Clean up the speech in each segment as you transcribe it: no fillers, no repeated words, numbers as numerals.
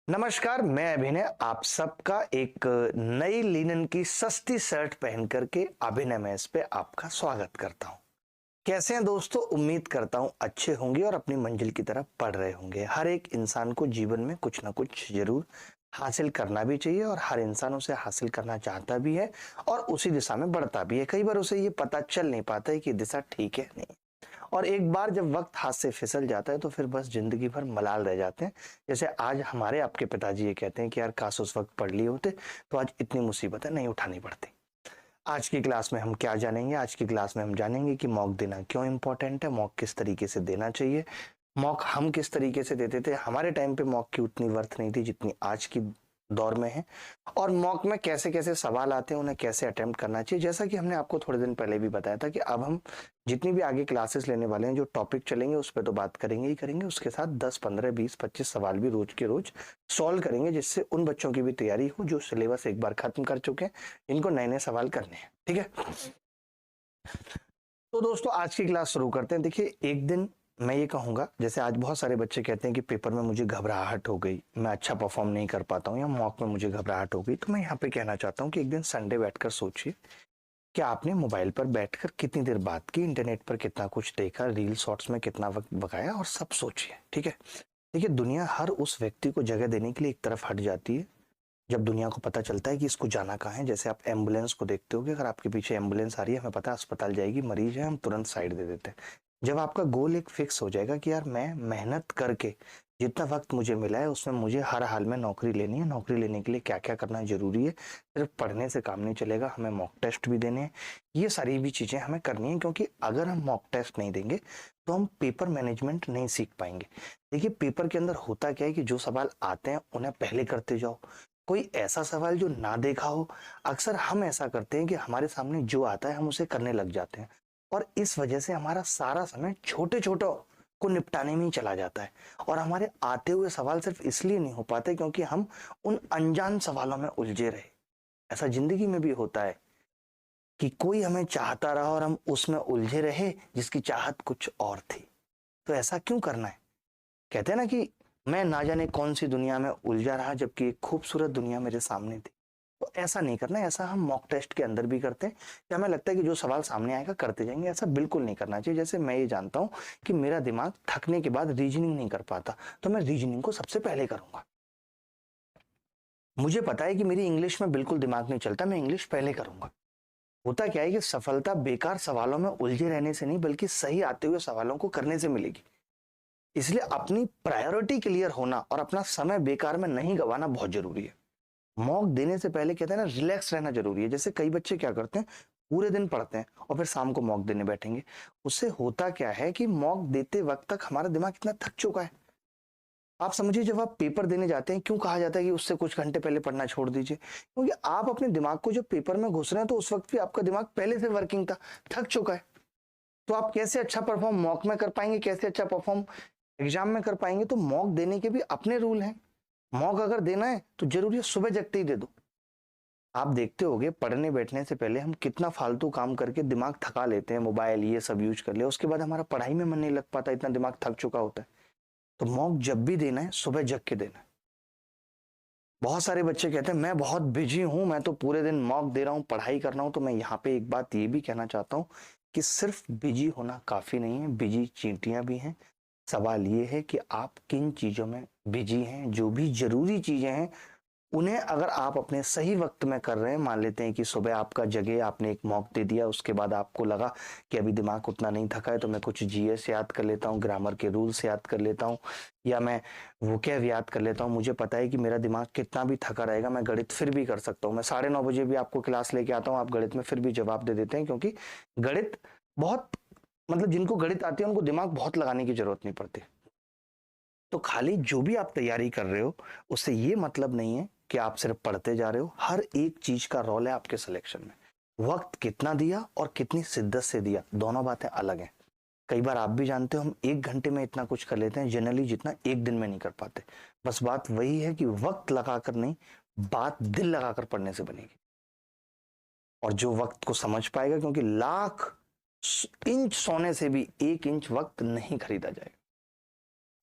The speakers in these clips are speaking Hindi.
नमस्कार, मैं अभिनय आप सबका एक नई लिनन की सस्ती शर्ट पहन करके अभिनय मैस पे आपका स्वागत करता हूं। कैसे हैं दोस्तों? उम्मीद करता हूं अच्छे होंगे और अपनी मंजिल की तरफ बढ़ रहे होंगे। हर एक इंसान को जीवन में कुछ ना कुछ जरूर हासिल करना भी चाहिए और हर इंसान उसे हासिल करना चाहता भी है और उसी दिशा में बढ़ता भी है। कई बार उसे ये पता चल नहीं पाता है कि दिशा ठीक है नहीं, और एक बार जब वक्त हाथ से फिसल जाता है तो फिर बस जिंदगी भर मलाल रह जाते हैं। जैसे आज हमारे आपके पिताजी ये कहते हैं कि यार काश उस वक्त पढ़ लिए होते तो आज इतनी मुसीबतें नहीं उठानी पड़ती। आज की क्लास में हम क्या जानेंगे? आज की क्लास में हम जानेंगे कि मॉक देना क्यों इंपॉर्टेंट है, मॉक किस तरीके से देना चाहिए, मॉक हम किस तरीके से देते थे, हमारे टाइम पे मॉक की उतनी वर्थ नहीं थी जितनी आज की दौर में है, और मॉक में कैसे कैसे सवाल आते हैं, उन्हें कैसे अटेम्प्ट करना चाहिए। जैसा कि हमने आपको थोड़े दिन पहले भी बताया था कि अब हम जितनी भी आगे क्लासेस लेने वाले हैं, जो टॉपिक चलेंगे उस पर तो बात करेंगे ही करेंगे, उसके साथ 10 15 20 25 सवाल भी रोज के रोज सॉल्व करेंगे, जिससे उन बच्चों की भी तैयारी हो जो सिलेबस एक बार खत्म कर चुके हैं, जिनको नए नए सवाल करने हैं। ठीक है, तो दोस्तों आज की क्लास शुरू करते हैं। देखिए, एक दिन मैं ये कहूंगा, जैसे आज बहुत सारे बच्चे कहते हैं कि पेपर में मुझे घबराहट हो गई, मैं अच्छा परफॉर्म नहीं कर पाता हूँ, या मॉक में मुझे घबराहट हो गई, तो मैं यहाँ पे कहना चाहता हूँ कि एक दिन संडे बैठकर सोचिए कि आपने मोबाइल पर बैठकर कितनी देर बात की, इंटरनेट पर कितना कुछ देखा, रील शॉर्ट्स में कितना वक्त बगाया, और सब सोचिए। ठीक है, देखिए दुनिया हर उस व्यक्ति को जगह देने के लिए एक तरफ हट जाती है जब दुनिया को पता चलता है कि इसको जाना कहाँ है। जैसे आप एम्बुलेंस को देखते होगे, अगर आपके पीछे एम्बुलेंस आ रही है, हमें पता है अस्पताल जाएगी, मरीज है, हम तुरंत साइड दे देते हैं। जब आपका गोल एक फिक्स हो जाएगा कि यार मैं मेहनत करके जितना वक्त मुझे मिला है उसमें मुझे हर हाल में नौकरी लेनी है, नौकरी लेने के लिए क्या क्या करना जरूरी है, सिर्फ पढ़ने से काम नहीं चलेगा, हमें मॉक टेस्ट भी देने हैं, ये सारी भी चीजें हमें करनी है। क्योंकि अगर हम मॉक टेस्ट नहीं देंगे तो हम पेपर मैनेजमेंट नहीं सीख पाएंगे। देखिए, पेपर के अंदर होता क्या है कि जो सवाल आते हैं उन्हें पहले करते जाओ, कोई ऐसा सवाल जो ना देखा हो। अक्सर हम ऐसा करते हैं कि हमारे सामने जो आता है हम उसे करने लग जाते हैं, और इस वजह से हमारा सारा समय छोटे छोटे को निपटाने में ही चला जाता है, और हमारे आते हुए सवाल सिर्फ इसलिए नहीं हो पाते क्योंकि हम उन अनजान सवालों में उलझे रहे। ऐसा जिंदगी में भी होता है कि कोई हमें चाहता रहा और हम उसमें उलझे रहे जिसकी चाहत कुछ और थी। तो ऐसा क्यों करना है? कहते हैं ना कि मैं ना जाने कौन सी दुनिया में उलझा रहा जबकि एक खूबसूरत दुनिया मेरे सामने थी। तो ऐसा नहीं करना है। ऐसा हम मॉक टेस्ट के अंदर भी करते हैं कि हमें लगता है कि जो सवाल सामने आएगा करते जाएंगे। ऐसा बिल्कुल नहीं करना चाहिए। जैसे मैं ये जानता हूं कि मेरा दिमाग थकने के बाद रीजनिंग नहीं कर पाता, तो मैं रीजनिंग को सबसे पहले करूंगा। मुझे पता है कि मेरी इंग्लिश में बिल्कुल दिमाग नहीं चलता, मैं इंग्लिश पहले करूंगा। होता क्या है कि सफलता बेकार सवालों में उलझे रहने से नहीं बल्कि सही आते हुए सवालों को करने से मिलेगी। इसलिए अपनी प्रायोरिटी क्लियर होना और अपना समय बेकार में नहीं गवाना बहुत जरूरी है। मॉक देने से पहले कहते हैं ना, रिलैक्स रहना जरूरी है। जैसे कई बच्चे क्या करते हैं, पूरे दिन पढ़ते हैं और फिर शाम को मॉक देने बैठेंगे। उससे होता क्या है कि मॉक देते वक्त तक हमारा दिमाग इतना थक चुका है। आप समझिए, जब आप पेपर देने जाते हैं क्यों कहा जाता है कि उससे कुछ घंटे पहले पढ़ना छोड़ दीजिए? क्योंकि आप अपने दिमाग को जब पेपर में घुस रहे हैं तो उस वक्त भी आपका दिमाग पहले से वर्किंग था, थक चुका है। तो आप कैसे अच्छा परफॉर्म मॉक में कर पाएंगे, कैसे अच्छा परफॉर्म एग्जाम में कर पाएंगे? तो मॉक देने के भी अपने रूल हैं। मॉक अगर देना है तो जरूरी है सुबह जगते ही दे दो। आप देखते होंगे, पढ़ने बैठने से पहले हम कितना फालतू काम करके दिमाग थका लेते हैं, मोबाइल ये सब यूज कर लिया, उसके बाद हमारा पढ़ाई में मन नहीं लग पाता, इतना दिमाग थक चुका होता है। तो मॉक जब भी देना है सुबह जग के देना है। बहुत सारे बच्चे कहते हैं मैं बहुत बिजी हूं, मैं तो पूरे दिन मॉक दे रहा हूं, पढ़ाई कर रहा हूं। तो मैं यहाँ पे एक बात ये भी कहना चाहता हूँ कि सिर्फ बिजी होना काफी नहीं है, बिजी चींटियां भी हैं। सवाल ये है कि आप किन चीजों में बिजी हैं। जो भी जरूरी चीजें हैं उन्हें अगर आप अपने सही वक्त में कर रहे हैं, मान लेते हैं कि सुबह आपका जगह आपने एक मॉक दे दिया, उसके बाद आपको लगा कि अभी दिमाग उतना नहीं थका है तो मैं कुछ जीएस याद कर लेता हूँ, ग्रामर के रूल्स याद कर लेता हूँ, या मैं वोकैब याद कर लेता हूँ। मुझे पता है कि मेरा दिमाग कितना भी थका रहेगा, मैं गणित फिर भी कर सकता हूँ। मैं 9:30 बजे भी आपको क्लास लेके आता हूँ, आप गणित में फिर भी जवाब दे देते हैं, क्योंकि गणित बहुत, मतलब जिनको गणित आती है उनको दिमाग बहुत लगाने की जरूरत नहीं पड़ती। तो खाली जो भी आप तैयारी कर रहे हो उससे ये मतलब नहीं है कि आप सिर्फ पढ़ते जा रहे हो। हर एक चीज का रोल है आपके सिलेक्शन में। वक्त कितना दिया और कितनी शिद्दत से दिया, दोनों बातें अलग हैं। कई बार आप भी जानते हो हम 1 घंटे में इतना कुछ कर लेते हैं जनरली जितना एक दिन में नहीं कर पाते। बस बात वही है कि वक्त लगाकर नहीं, बात दिल लगाकर पढ़ने से बनेगी। और जो वक्त को समझ पाएगा, क्योंकि लाख इंच सोने से भी 1 इंच वक्त नहीं खरीदा जाएगा।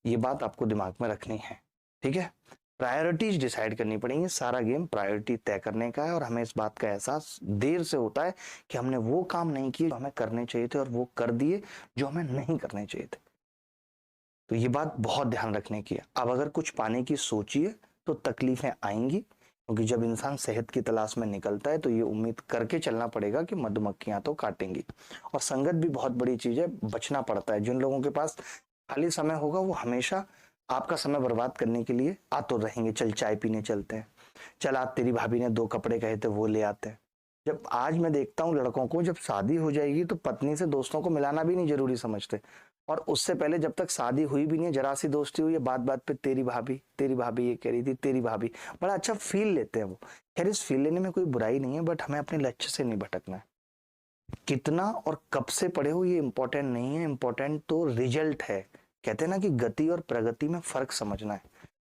ये बात आपको दिमाग में रखनी है। ठीक है, प्रायोरिटीज डिसाइड करनी पड़ेंगी। सारा गेम प्रायोरिटी तय करने का है और हमें इस बात का एहसास देर से होता है कि हमने वो काम नहीं किए जो हमें करने चाहिए थे और वो कर दिए जो हमें नहीं करने चाहिए थे। तो ये बात बहुत ध्यान रखने की है। अब अगर कुछ पाने की सोचिए तो तकलीफें आएंगी, क्योंकि जब इंसान सेहत की तलाश में निकलता है तो ये उम्मीद करके चलना पड़ेगा कि मधुमक्खियां तो काटेंगी। और संगत भी बहुत बड़ी चीज है, बचना पड़ता है। जिन लोगों के पास खाली समय होगा वो हमेशा आपका समय बर्बाद करने के लिए आतुर रहेंगे। चल चाय पीने चलते हैं, चल आज तेरी भाभी ने 2 कपड़े कहे थे वो ले आते हैं। जब आज मैं देखता हूँ लड़कों को, जब शादी हो जाएगी तो पत्नी से दोस्तों को मिलाना भी नहीं जरूरी समझते, और उससे पहले जब तक शादी हुई भी नहीं है, जरा सी दोस्ती हुई है, बात बात पे तेरी भाभी ये कह रही थी, तेरी भाभी, बड़ा अच्छा फील लेते हैं वो। खैर इस फील लेने में कोई बुराई नहीं है, बट हमें अपने लक्ष्य से नहीं भटकना है। कितना और कब से पढ़े हो ये इंपॉर्टेंट नहीं है, इंपॉर्टेंट तो रिजल्ट है। कहते हैं ना कि गति और प्रगति में फर्क समझना है।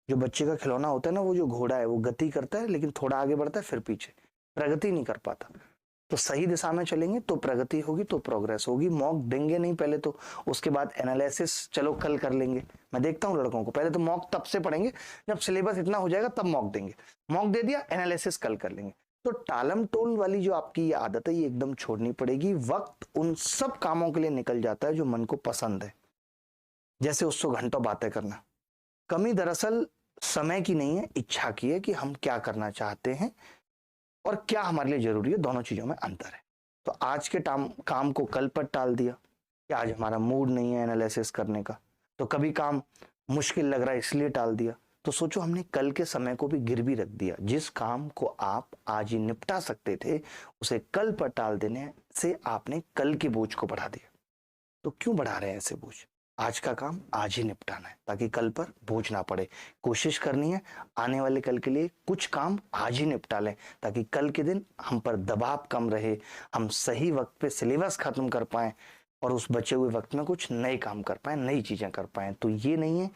जो बच्चे का खिलौना होता है ना, वो जो घोड़ा है वो गति करता है लेकिन थोड़ा आगे बढ़ता है फिर पीछे, प्रगति नहीं कर पाता। तो सही दिशा में चलेंगे तो प्रगति होगी, तो प्रोग्रेस होगी। मॉक देंगे नहीं पहले तो, उसके बाद एनालिसिस चलो कल कर लेंगे। मैं देखता हूँ लड़कों को, पहले तो मॉक तब से पढ़ेंगे जब सिलेबस इतना हो जाएगा तब मॉक देंगे। मॉक दे दिया, एनालिसिस कल कर लेंगे। तो टालम टोल वाली जो आपकी ये आदत है ये एकदम छोड़नी पड़ेगी। वक्त उन सब कामों के लिए निकल जाता है जो मन को पसंद है, जैसे उससे घंटों बातें करना। कमी दरअसल समय की नहीं है, इच्छा की है कि हम क्या करना चाहते हैं और क्या हमारे लिए जरूरी है। दोनों चीजों में अंतर है। तो आज के काम को कल पर टाल दिया कि आज हमारा मूड नहीं है एनालिसिस करने का, तो कभी काम मुश्किल लग रहा है इसलिए टाल दिया। तो सोचो हमने कल के समय को भी गिरवी रख दिया। जिस काम को आप आज ही निपटा सकते थे उसे कल पर टाल देने से आपने कल के बोझ को बढ़ा दिया। तो क्यों बढ़ा रहे हैं ऐसे बोझ? आज का काम आज ही निपटाना है ताकि कल पर बोझ ना पड़े। कोशिश करनी है आने वाले कल के लिए कुछ काम आज ही निपटा लें ताकि कल के दिन हम पर दबाव कम रहे, हम सही वक्त पे सिलेबस खत्म कर पाएं और उस बचे हुए वक्त में कुछ नए काम कर पाएं, नई चीजें कर पाएं। तो ये नहीं है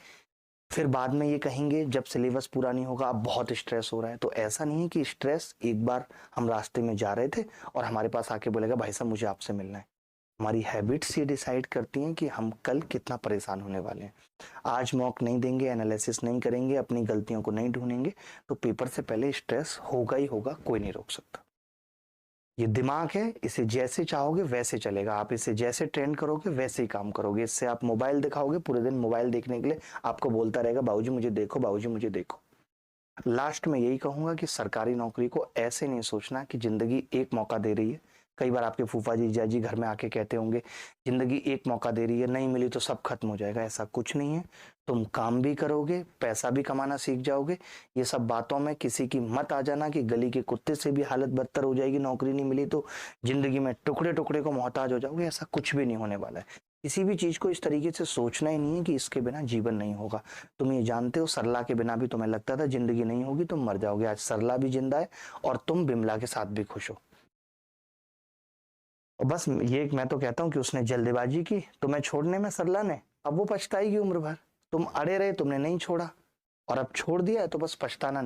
फिर बाद में ये कहेंगे जब सिलेबस पूरा नहीं होगा अब बहुत स्ट्रेस हो रहा है। तो ऐसा नहीं है कि स्ट्रेस एक बार हम रास्ते में जा रहे थे और हमारे पास आके बोलेगा भाई साहब मुझे आपसे मिलना है। हमारी हैबिट्स ये डिसाइड करती हैं कि हम कल कितना परेशान होने वाले हैं। आज मॉक नहीं देंगे, एनालिसिस नहीं करेंगे, अपनी गलतियों को नहीं ढूंढेंगे तो पेपर से पहले स्ट्रेस होगा ही होगा, कोई नहीं रोक सकता। ये दिमाग है, इसे जैसे चाहोगे वैसे चलेगा। आप इसे जैसे ट्रेन करोगे वैसे ही काम करोगे। इससे आप मोबाइल दिखाओगे, पूरे दिन मोबाइल देखने के लिए आपको बोलता रहेगा बाबूजी मुझे देखो, बाबूजी मुझे देखो। लास्ट में यही कहूंगा कि सरकारी नौकरी को ऐसे नहीं सोचना कि जिंदगी एक मौका दे रही है। कई बार आपके फूफा जी जीजाजी घर में आके कहते होंगे जिंदगी एक मौका दे रही है, नहीं मिली तो सब खत्म हो जाएगा। ऐसा कुछ नहीं है। तुम काम भी करोगे, पैसा भी कमाना सीख जाओगे। ये सब बातों में किसी की मत आ जाना कि गली के कुत्ते से भी हालत बदतर हो जाएगी, नौकरी नहीं मिली तो जिंदगी में टुकड़े टुकड़े को मोहताज हो जाओगे। ऐसा कुछ भी नहीं होने वाला है। किसी भी चीज को इस तरीके से सोचना ही नहीं है कि इसके बिना जीवन नहीं होगा। तुम ये जानते हो सरला के बिना भी तुम्हें लगता था जिंदगी नहीं होगी, तुम मर जाओगे। आज सरला भी जिंदा है और तुम बिमला के साथ भी खुश हो। और बस ये मैं तो कहता हूँ कि उसने जल्दबाजी की तुम्हें छोड़ने में सरला ने, अब वो पछताएगी उम्र भर। तुम अड़े रहे, तुमने नहीं छोड़ा और अब छोड़ दिया है तो बस पछताना नहीं।